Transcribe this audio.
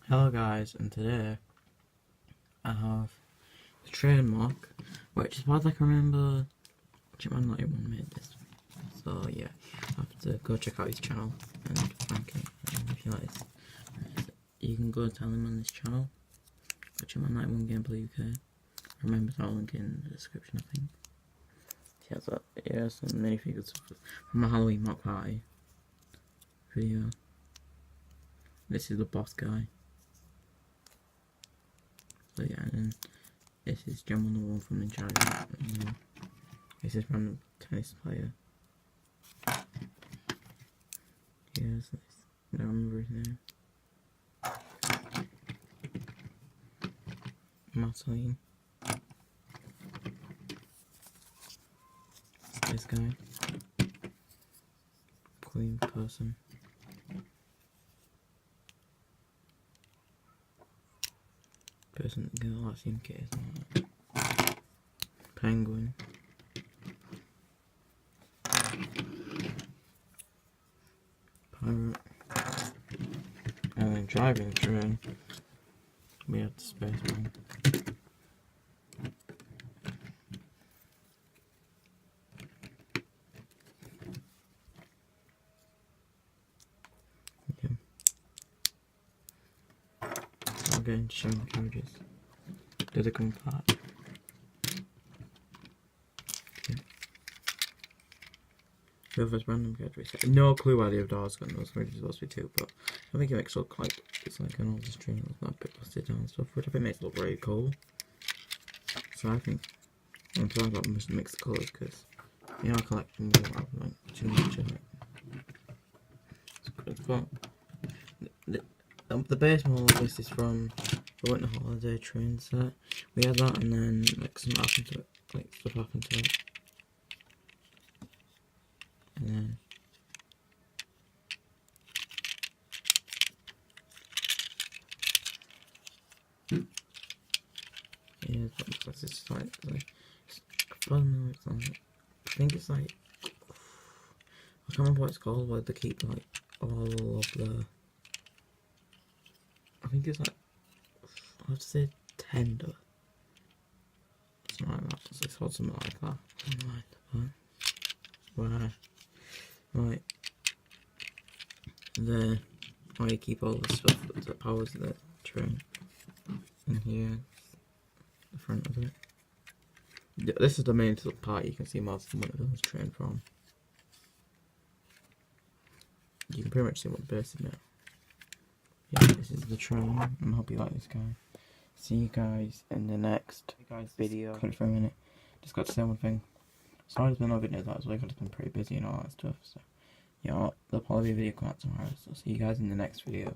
Hello guys, and today I have the trademark, which is what I can remember Chipman91 made this. So yeah, I have to go check out his channel and thank him. And if you like this, you can go tell him on this channel, Chipman91 Gameplay UK. Remember to link in the description, I think. He has some minifigures from my Halloween mock party video. This is the boss guy. So yeah, and then this is Gem on the Wall from Ninja. This is random tennis player. Yes, I don't remember his name. Marceline. This guy. Queen person. Person that girl I've seen kids. Penguin. Pirate. And then driving the train. We have the spaceman. Okay. I'll get into showing the carriages. Did it come apart? Whoever's random character reset. No clue why the other door's got those. Maybe it's supposed to be two, but I think it makes it look like it's like an older string with that bit busted down and stuff, which I think makes it look very cool. So I think I'm glad I must mix the colours because in our collection we don't have like too much of it. The base model of this is from the Winter Holiday train set. We had that and then like something happened to it, like stuff happened to it. And then yeah, it's just like fun. I think it's like I can't remember what it's called. Where they keep like all of the. I think it's like I have to say tender. Something like that. It's called something like that. Where right there, where you keep all the stuff that powers the train. And here, the front of it. Yeah, this is the main part you can see most of the Winterville's train from. You can pretty much see what the base is now. Yeah, this is the train, and I hope you like this guy. See you guys in the next video. Cut it for a minute. Just got to say one thing. Sorry there's been no videos last week, I've just been pretty busy and all that stuff. So, yeah, there'll probably be a video coming out tomorrow. So see you guys in the next video.